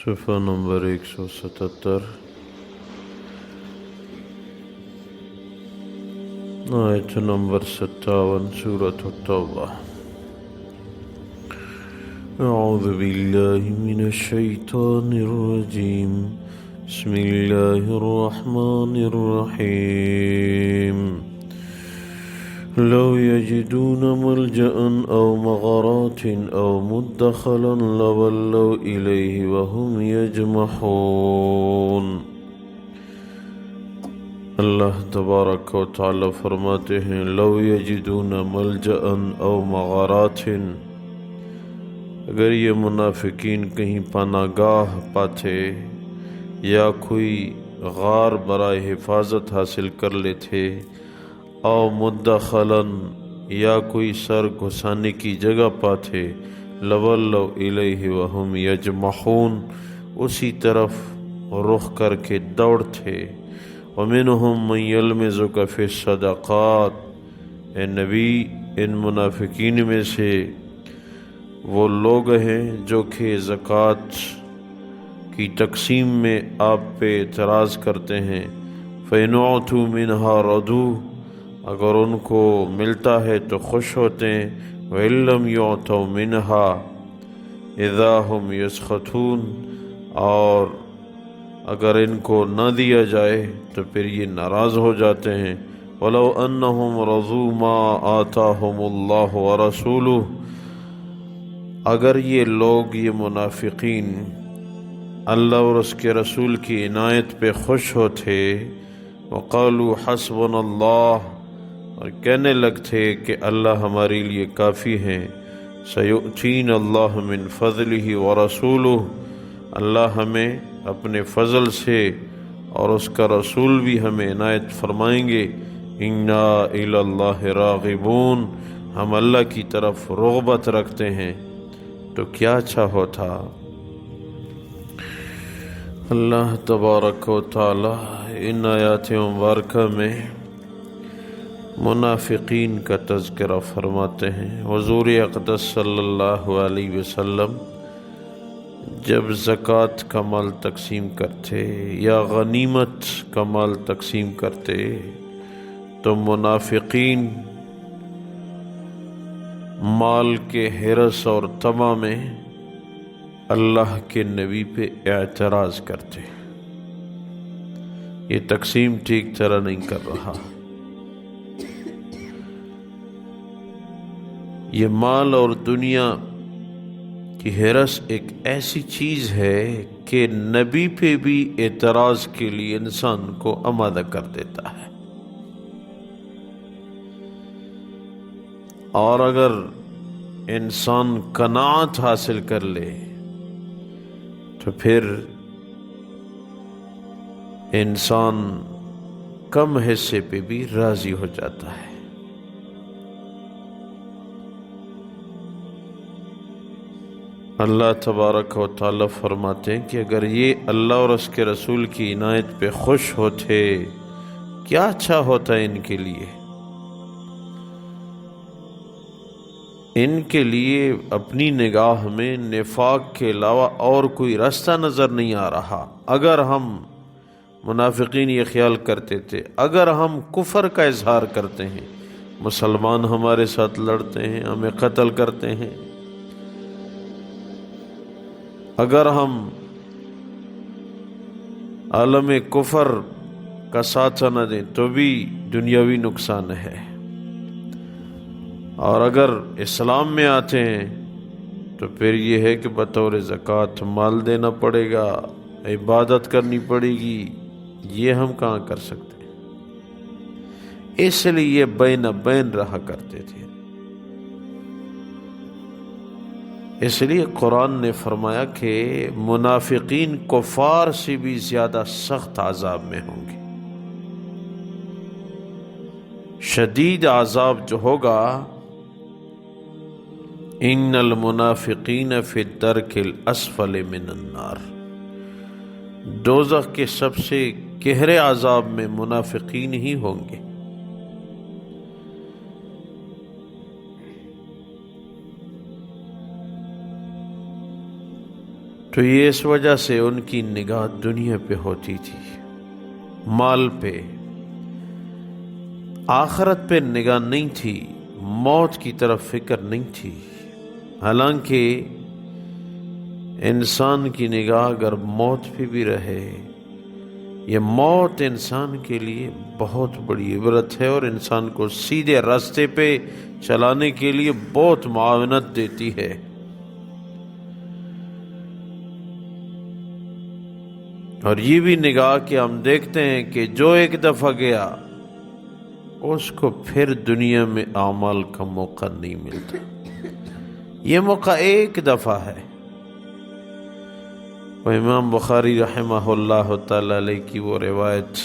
صفحہ نمبر 177 آیت نمبر 57 سورة التوبہ۔ اعوذ باللہ من الشیطان الرجیم بسم اللہ الرحمن الرحیم لو يجدون ملجأ أو مغارات أو مدخلا لولوا إليه وهم يجمحون۔ اللہ تبارک و تعالی فرماتے ہیں لو یجدون ملجأ او مغارات، اگر یہ منافقین کہیں پناہ گاہ پاتے یا کوئی غار برائے حفاظت حاصل کر لیتے، او مدخلا یا کوئی سر گھسانے کی جگہ پاتے، لولوا الیہ وہم یجمحون، اسی طرف رخ کر کے دوڑتے۔ ومنہم من یلمزک فی الصدقات، اے نبی ان منافقین میں سے وہ لوگ ہیں جو کہ زکوٰۃ کی تقسیم میں آپ پہ اعتراض کرتے ہیں۔ فَإِنْ أُعْطُوا مِنْهَا رَضُوا، اگر ان کو ملتا ہے تو خوش ہوتے ہیں۔ وَإِن لَّمْ يُعْطَوْا مِنْهَا إِذَا هُمْ يَسْخَطُونَ، اور اگر ان کو نہ دیا جائے تو پھر یہ ناراض ہو جاتے ہیں۔ وَلَوْ أَنَّهُمْ رَضُوا مَا آتَاهُمُ اللَّهُ وَرَسُولُهُ، اگر یہ لوگ، یہ منافقین اللہ اور اس کے رسول کی عنایت پہ خوش ہوتے، وَقَالُوا حَسْبُنَا اللَّهُ، اور کہنے لگتے کہ اللہ ہمارے لیے کافی ہیں۔ سَيُؤْتِينَ اللَّهُ مِنْ فَضْلِهِ وَرَسُولُهُ، اللہ ہمیں اپنے فضل سے اور اس کا رسول بھی ہمیں عنایت فرمائیں گے۔ اِنَّا إِلَى اللَّهِ رَاغِبُونَ، ہم اللہ کی طرف رغبت رکھتے ہیں۔ تو کیا اچھا ہوتا اللہ تبارک و تعالی ان آیات مبارکہ میں منافقین کا تذکرہ فرماتے ہیں۔ حضور اقدس صلی اللہ علیہ وسلم جب زکوٰۃ کا مال تقسیم کرتے یا غنیمت کا مال تقسیم کرتے تو منافقین مال کے حرص اور طمع میں اللہ کے نبی پہ اعتراض کرتے، یہ تقسیم ٹھیک طرح نہیں کر رہا۔ یہ مال اور دنیا کی حرص ایک ایسی چیز ہے کہ نبی پہ بھی اعتراض کے لیے انسان کو آمادہ کر دیتا ہے، اور اگر انسان قناعت حاصل کر لے تو پھر انسان کم حصے پہ بھی راضی ہو جاتا ہے۔ اللہ تبارک و تعالی فرماتے ہیں کہ اگر یہ اللہ اور اس کے رسول کی عنایت پہ خوش ہوتے، کیا اچھا ہوتا ہے ان کے لیے۔ ان کے لیے اپنی نگاہ میں نفاق کے علاوہ اور کوئی راستہ نظر نہیں آ رہا۔ اگر ہم منافقین یہ خیال کرتے تھے، اگر ہم کفر کا اظہار کرتے ہیں، مسلمان ہمارے ساتھ لڑتے ہیں، ہمیں قتل کرتے ہیں، اگر ہم عالم کفر کا ساتھ نہ دیں تو بھی دنیاوی نقصان ہے، اور اگر اسلام میں آتے ہیں تو پھر یہ ہے کہ بطور زکوٰۃ مال دینا پڑے گا، عبادت کرنی پڑے گی، یہ ہم کہاں کر سکتے ہیں۔ اس لیے یہ بین بین رہا کرتے تھے۔ اس لیے قرآن نے فرمایا کہ منافقین کفار سے بھی زیادہ سخت عذاب میں ہوں گے۔ شدید عذاب جو ہوگا، ان المنافقین فی الدرک الاسفل من النار، دوزخ کے سب سے گہرے عذاب میں منافقین ہی ہوں گے۔ تو یہ اس وجہ سے ان کی نگاہ دنیا پہ ہوتی تھی، مال پہ، آخرت پہ نگاہ نہیں تھی، موت کی طرف فکر نہیں تھی۔ حالانکہ انسان کی نگاہ اگر موت پہ بھی رہے، یہ موت انسان کے لیے بہت بڑی عبرت ہے اور انسان کو سیدھے راستے پہ چلانے کے لیے بہت معاونت دیتی ہے۔ اور یہ بھی نگاہ کہ ہم دیکھتے ہیں کہ جو ایک دفعہ گیا اس کو پھر دنیا میں اعمال کا موقع نہیں ملتا، یہ موقع ایک دفعہ ہے۔ وہ امام بخاری رحمہ اللہ تعالی علیہ کی وہ روایت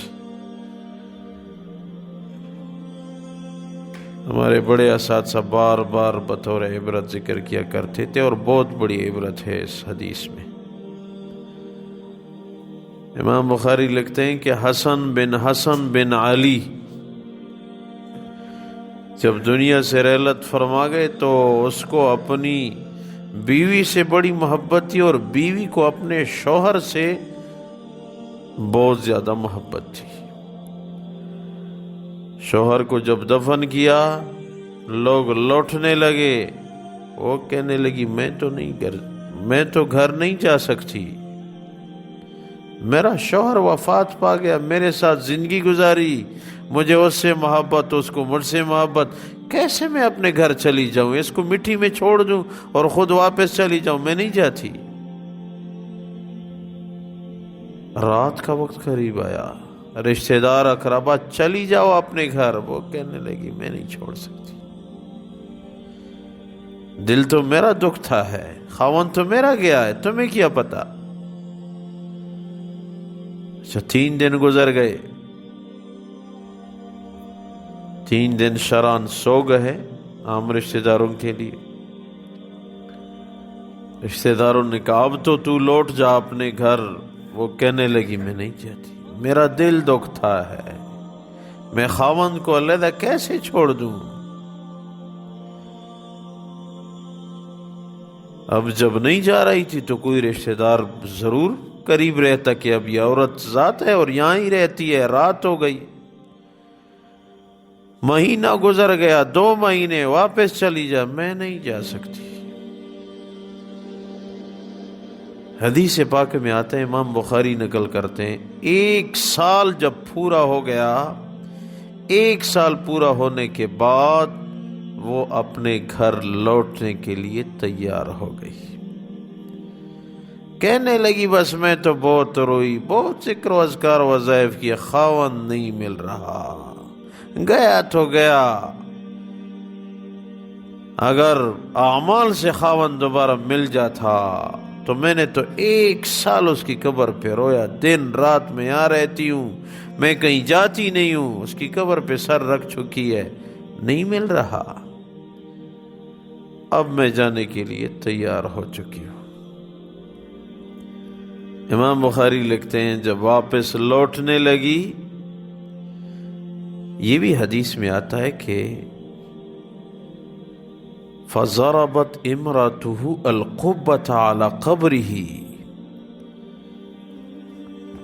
ہمارے بڑے اساتذہ بار بار بطور عبرت ذکر کیا کرتے تھے، اور بہت بڑی عبرت ہے اس حدیث میں۔ امام بخاری لکھتے ہیں کہ حسن بن علی جب دنیا سے رحلت فرما گئے تو اس کو اپنی بیوی سے بڑی محبت تھی، اور بیوی کو اپنے شوہر سے بہت زیادہ محبت تھی۔ شوہر کو جب دفن کیا لوگ لوٹنے لگے، وہ کہنے لگی میں تو گھر نہیں جا سکتی، میرا شوہر وفات پا گیا، میرے ساتھ زندگی گزاری، مجھے اس سے محبت، اس کو مجھ سے محبت، کیسے میں اپنے گھر چلی جاؤں، اس کو مٹی میں چھوڑ دوں اور خود واپس چلی جاؤں، میں نہیں جاتی۔ رات کا وقت قریب آیا، رشتہ دار اقربا چلی جاؤ اپنے گھر، وہ کہنے لگی میں نہیں چھوڑ سکتی، دل تو میرا دکھتا ہے، خاوند تو میرا گیا ہے، تمہیں کیا پتا۔ 3 دن گزر گئے، 3 دن شران سو گئے عام رشتہ داروں کے لیے۔ رشتہ داروں نے کہا اب تو لوٹ جا اپنے گھر، وہ کہنے لگی میں نہیں چاہتی، میرا دل دکھتا ہے، میں خاوند کو علیحدہ کیسے چھوڑ دوں۔ اب جب نہیں جا رہی تھی تو کوئی رشتہ دار ضرور قریب رہتا کہ اب یہ عورت ذات ہے اور یہاں ہی رہتی ہے، رات ہو گئی، مہینہ گزر گیا، 2 مہینے، واپس چلی جا، میں نہیں جا سکتی۔ حدیث پاک میں آتا ہے، امام بخاری نقل کرتے ہیں، 1 سال جب پورا ہو گیا، 1 سال پورا ہونے کے بعد وہ اپنے گھر لوٹنے کے لیے تیار ہو گئی۔ کہنے لگی بس میں تو بہت روئی، بہت ذکر و اذکار وظائف کیا، خاوند نہیں مل رہا، گیا تو گیا، اگر اعمال سے خاوند دوبارہ مل جاتا تو میں نے تو 1 سال اس کی قبر پہ رویا، دن رات میں یہاں رہتی ہوں، میں کہیں جاتی نہیں ہوں، اس کی قبر پہ سر رکھ چکی ہے، نہیں مل رہا، اب میں جانے کے لیے تیار ہو چکی ہوں۔ امام بخاری لکھتے ہیں جب واپس لوٹنے لگی، یہ بھی حدیث میں آتا ہے کہ فَضَرَبَتْ إِمْرَأَتُهُ الْقُبَّةَ عَلَى قَبْرِهِ،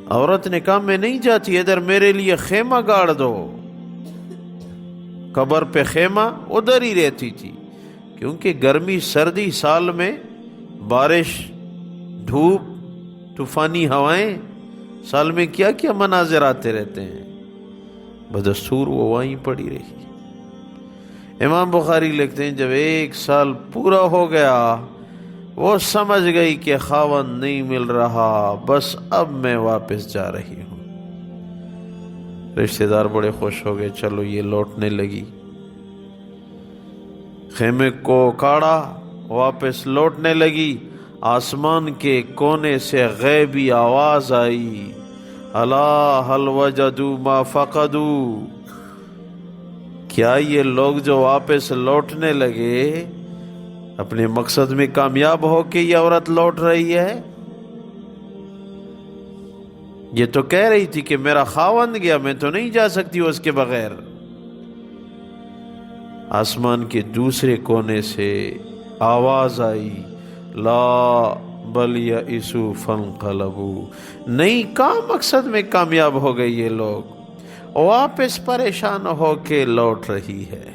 عورت نے کہا میں نہیں جاتی، ادھر میرے لیے خیمہ گاڑ دو، قبر پہ خیمہ ادھر ہی رہتی تھی، کیونکہ گرمی سردی سال میں، بارش دھوپ طوفانی ہوائیں، سال میں کیا کیا مناظر آتے رہتے ہیں، بدستور وہ وہیں پڑی رہی۔ امام بخاری لکھتے ہیں جب 1 سال پورا ہو گیا وہ سمجھ گئی کہ خاوند نہیں مل رہا، بس اب میں واپس جا رہی ہوں۔ رشتہ دار بڑے خوش ہو گئے، چلو یہ لوٹنے لگی، خیمے کو کاڑا، واپس لوٹنے لگی، آسمان کے کونے سے غیبی آواز آئی، الا هل وجدوا ما فقدوا، کیا یہ لوگ جو واپس لوٹنے لگے اپنے مقصد میں کامیاب ہو کے یہ عورت لوٹ رہی ہے؟ یہ تو کہہ رہی تھی کہ میرا خاوند گیا، میں تو نہیں جا سکتی اس کے بغیر۔ آسمان کے دوسرے کونے سے آواز آئی، لا بل یئسوا فانقلبوا، نہیں کہاں مقصد میں کامیاب ہو گئے یہ لوگ، واپس پریشان ہو کے لوٹ رہی ہے۔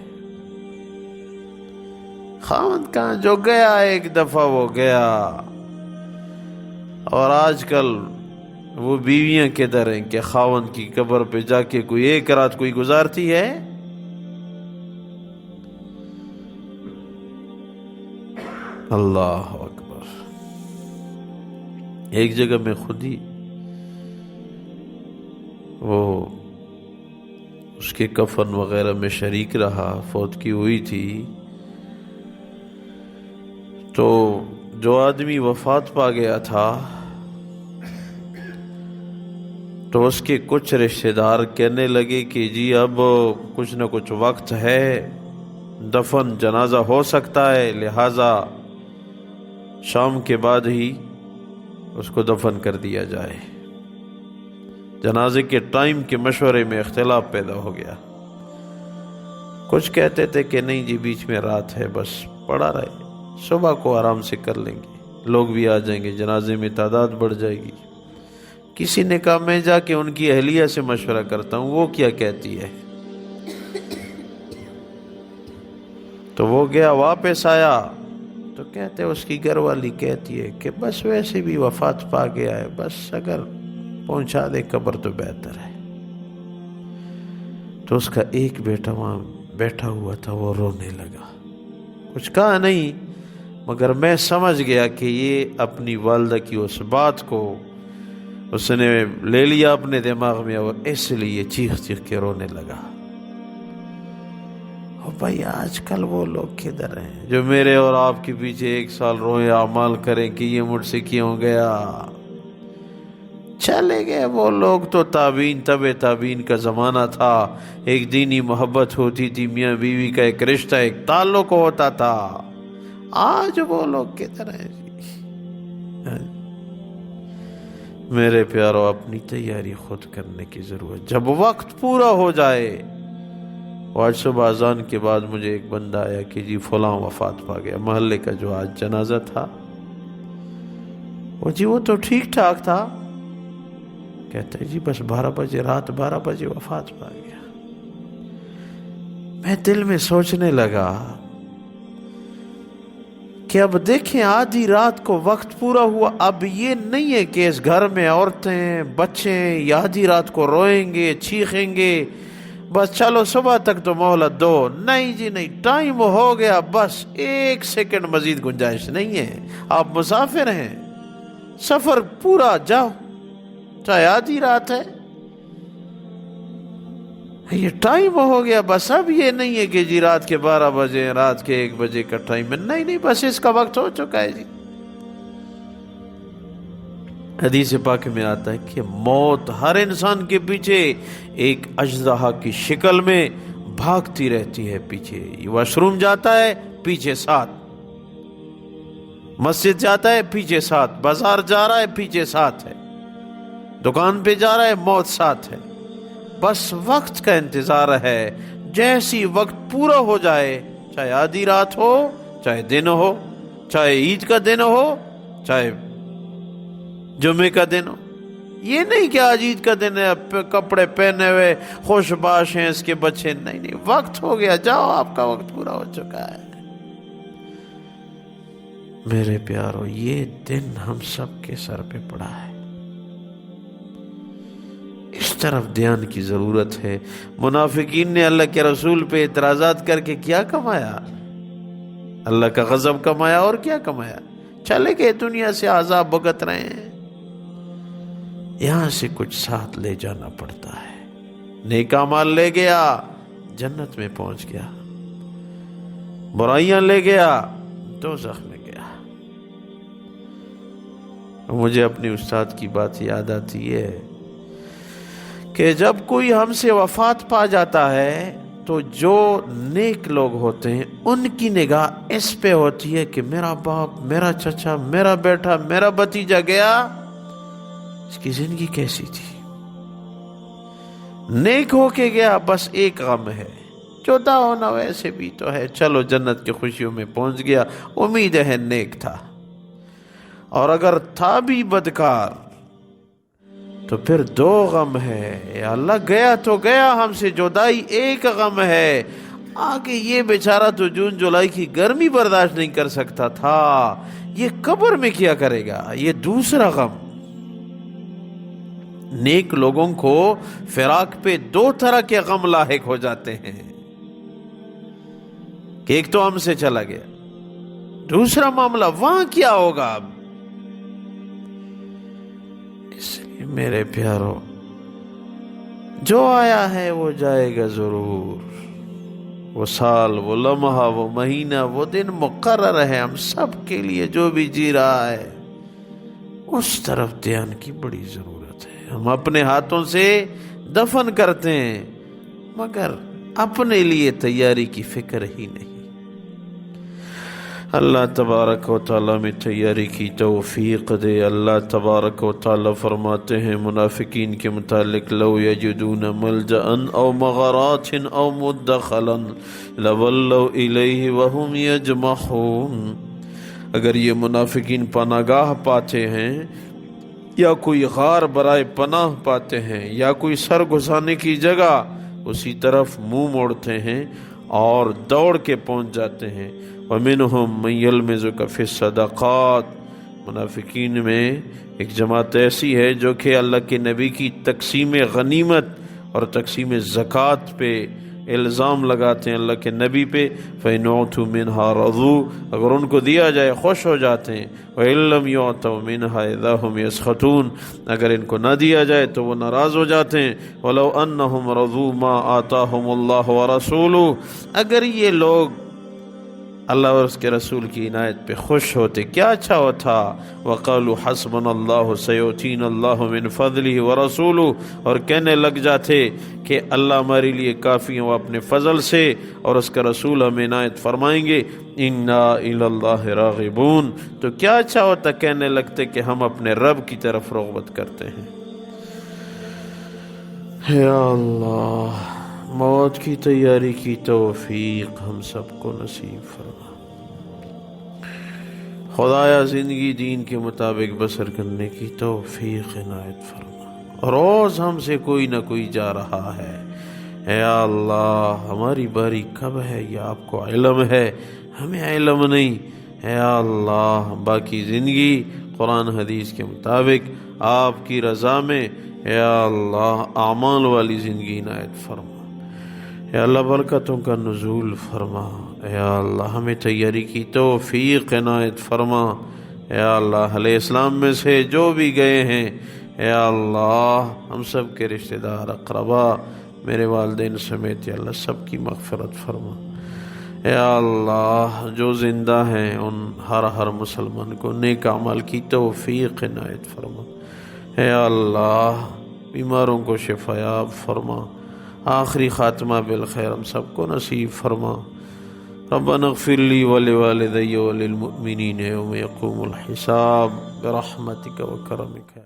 خاوند کہاں، جو گیا ایک دفعہ وہ گیا، اور آج کل وہ بیویاں کدھر ہیں کہ خاوند کی قبر پہ جا کے کوئی ایک رات کوئی گزارتی ہے؟ اللہ اکبر۔ ایک جگہ میں خود ہی وہ اس کے کفن وغیرہ میں شریک رہا، فوت کی ہوئی تھی، تو جو آدمی وفات پا گیا تھا تو اس کے کچھ رشتہ دار کہنے لگے کہ جی اب کچھ نہ کچھ وقت ہے، دفن جنازہ ہو سکتا ہے، لہٰذا شام کے بعد ہی اس کو دفن کر دیا جائے۔ جنازے کے ٹائم کے مشورے میں اختلاف پیدا ہو گیا، کچھ کہتے تھے کہ نہیں جی بیچ میں رات ہے، بس پڑا رہے، صبح کو آرام سے کر لیں گے، لوگ بھی آ جائیں گے، جنازے میں تعداد بڑھ جائے گی۔ کسی نے کہا میں جا کے ان کی اہلیہ سے مشورہ کرتا ہوں، وہ کیا کہتی ہے۔ تو وہ گیا، واپس آیا تو کہتے اس کی گھر والی کہتی ہے کہ بس ویسے بھی وفات پا گیا ہے، بس اگر پہنچا دے قبر تو بہتر ہے۔ تو اس کا ایک بیٹا وہاں بیٹھا ہوا تھا، وہ رونے لگا، کچھ کہا نہیں، مگر میں سمجھ گیا کہ یہ اپنی والدہ کی اس بات کو اس نے لے لیا اپنے دماغ میں، اور اس لیے چیخ چیخ کے رونے لگا۔ اور بھائی آج کل وہ لوگ کدھر ہیں جو میرے اور آپ کے پیچھے ایک سال روئے اعمال کریں کہ یہ مجھ سے کیوں گیا؟ چلے گئے وہ لوگ تو تابعین، تابعین کا زمانہ تھا، ایک دینی محبت ہوتی تھی، میاں بیوی کا ایک رشتہ، ایک تعلق ہوتا تھا۔ آج وہ لوگ کدھر ہیں جی؟ میرے پیارو، اپنی تیاری خود کرنے کی ضرورت، جب وقت پورا ہو جائے۔ آج صبح اذان کے بعد مجھے ایک بندہ آیا کہ جی فلاں وفات پا گیا، محلے کا جو آج جنازہ تھا، وہ تو ٹھیک ٹھاک تھا، کہتے جی بس 12 بجے، رات 12 بجے وفات پا گیا۔ میں دل میں سوچنے لگا کہ اب دیکھیں آدھی رات کو وقت پورا ہوا، اب یہ نہیں ہے کہ اس گھر میں عورتیں بچے یہ آدھی رات کو روئیں گے، چیخیں گے، بس چلو صبح تک تو مہلت دو، نہیں جی نہیں، ٹائم ہو گیا، بس 1 سیکنڈ مزید گنجائش نہیں ہے، آپ مسافر ہیں، سفر پورا، جاؤ چاہے آدھی رات ہے، یہ ٹائم ہو گیا، بس اب یہ نہیں ہے کہ جی رات کے 12 بجے، رات کے 1 بجے کا ٹائم ہے، نہیں، بس اس کا وقت ہو چکا ہے جی۔ حدیث پاک میں آتا ہے کہ موت ہر انسان کے پیچھے ایک اژدہا کی شکل میں بھاگتی رہتی ہے، پیچھے واش روم جاتا ہے پیچھے ساتھ، مسجد جاتا ہے پیچھے ساتھ، بازار جا رہا ہے پیچھے ساتھ ہے، دکان پہ جا رہا ہے موت ساتھ ہے، بس وقت کا انتظار ہے، جیسی وقت پورا ہو جائے، چاہے آدھی رات ہو، چاہے دن ہو، چاہے عید کا دن ہو، چاہے جمعے کا دن ہو، یہ نہیں کہ آج عید کا دن ہے، کپڑے پہنے ہوئے خوش باش ہیں اس کے بچے، نہیں، وقت ہو گیا، جاؤ، آپ کا وقت پورا ہو چکا ہے۔ میرے پیارو، یہ دن ہم سب کے سر پہ پڑا ہے، اس طرف دھیان کی ضرورت ہے۔ منافقین نے اللہ کے رسول پہ اعتراضات کر کے کیا کمایا؟ اللہ کا غضب کمایا، اور کیا کمایا؟ چلے گئے دنیا سے، عذاب بھگت رہے ہیں۔ یہاں سے کچھ ساتھ لے جانا پڑتا ہے، نیک اعمال لے گیا جنت میں پہنچ گیا، برائیاں لے گیا دوزخ میں گیا۔ مجھے اپنی استاد کی بات یاد آتی ہے کہ جب کوئی ہم سے وفات پا جاتا ہے تو جو نیک لوگ ہوتے ہیں ان کی نگاہ اس پہ ہوتی ہے کہ میرا باپ، میرا چچا، میرا بیٹا، میرا بھتیجا گیا، اس کی زندگی کیسی تھی، نیک ہو کے گیا، بس ایک غم ہے، جدا ہونا ویسے بھی تو ہے، چلو جنت کی خوشیوں میں پہنچ گیا، امید ہے نیک تھا۔ اور اگر تھا بھی بدکار تو پھر 2 غم ہے. یا اللہ گیا تو گیا ہم سے جدائی، ایک غم ہے، آگے یہ بیچارہ تو جون جولائی کی گرمی برداشت نہیں کر سکتا تھا، یہ قبر میں کیا کرے گا، یہ دوسرا غم. نیک لوگوں کو فراق پہ 2 طرح کے غم لاحق ہو جاتے ہیں کہ ایک تو ہم سے چلا گیا، دوسرا معاملہ وہاں کیا ہوگا. اب اس لیے میرے پیارو، جو آیا ہے وہ جائے گا ضرور. وہ سال، وہ لمحہ، وہ مہینہ، وہ دن مقرر ہے ہم سب کے لیے. جو بھی جی رہا ہے اس طرف دھیان کی بڑی ضرورت ہے. ہم اپنے ہاتھوں سے دفن کرتے ہیں مگر اپنے لیے تیاری کی فکر ہی نہیں. اللہ تبارک و تعالیٰ میں تیاری کی توفیق دے. اللہ تبارک و تعالیٰ فرماتے ہیں منافقین کے متعلق: لو یجدون ملجأ او مغارات او مدخلا لولوا الیہ وہم یجمحون. اگر یہ منافقین پناہ گاہ پاتے ہیں یا کوئی غار برائے پناہ پاتے ہیں یا کوئی سر گھسانے کی جگہ، اسی طرف منہ موڑتے ہیں اور دوڑ کے پہنچ جاتے ہیں. وَمِنْهُمْ مَنْ يَلْمِزُكَ فِي الصَّدَقَاتِ. منافقین میں ایک جماعت ایسی ہے جو کہ اللہ کے نبی کی تقسیم غنیمت اور تقسیم زکوٰۃ پہ الزام لگاتے ہیں اللہ کے نبی پہ. فَإِنْ أُوتُوا مِنْهَا رَضُوا. اگر ان کو دیا جائے خوش ہو جاتے ہیں. وَإِنْ لَمْ يُعْطَوْا مِنْهَا إِذَا هُمْ يَسْخَطُونَ. اگر ان کو نہ دیا جائے تو وہ ناراض ہو جاتے ہیں. وَلَوْ أَنَّهُمْ رَضُوا مَا آتَاهُمُ اللَّهُ وَرَسُولُهُ. اگر یہ لوگ اللہ اور اس کے رسول کی عنایت پہ خوش ہوتے کیا اچھا ہوتا. وَقَالُوا حَسْبُنَا اللَّهُ سَيُؤْتِينَا اللَّهُ مِنْ فَضْلِهِ وَرَسُولُهُ. اور کہنے لگ جاتے کہ اللہ ہمارے لیے کافی ہیں وہ اپنے فضل سے اور اس کا رسول ہمیں عنایت فرمائیں گے. اِنَّا إِلَى اللَّهِ رَاغِبُونَ. تو کیا اچھا ہوتا کہنے لگتے کہ ہم اپنے رب کی طرف رغبت کرتے ہیں. یا اللہ موت کی تیاری کی توفیق ہم سب کو نصیب فرما. خدایا زندگی دین کے مطابق بسر کرنے کی توفیق عنایت فرما. روز ہم سے کوئی نہ کوئی جا رہا ہے. اے اللہ ہماری باری کب ہے یہ آپ کو علم ہے، ہمیں علم نہیں. اے اللہ باقی زندگی قرآن حدیث کے مطابق آپ کی رضا میں اے اللہ اعمال والی زندگی عنایت فرما. اے اللہ برکتوں کا نزول فرما. اے اللہ ہمیں تیاری کی توفیق عنایت فرما. اے اللہ اہل اسلام میں سے جو بھی گئے ہیں اے اللہ ہم سب کے رشتہ دار اقربا میرے والدین سمیت یا اللہ سب کی مغفرت فرما. اے اللہ جو زندہ ہیں ان ہر مسلمان کو نیک اعمال کی توفیق عنایت فرما. اے اللہ بیماروں کو شفا یاب فرما. آخری خاتمہ بالخیر ہم سب کو نصیب فرما. ربنا اغفر لی ولوالدی وللمؤمنین یوم یقوم الحساب برحمتک و کرمک.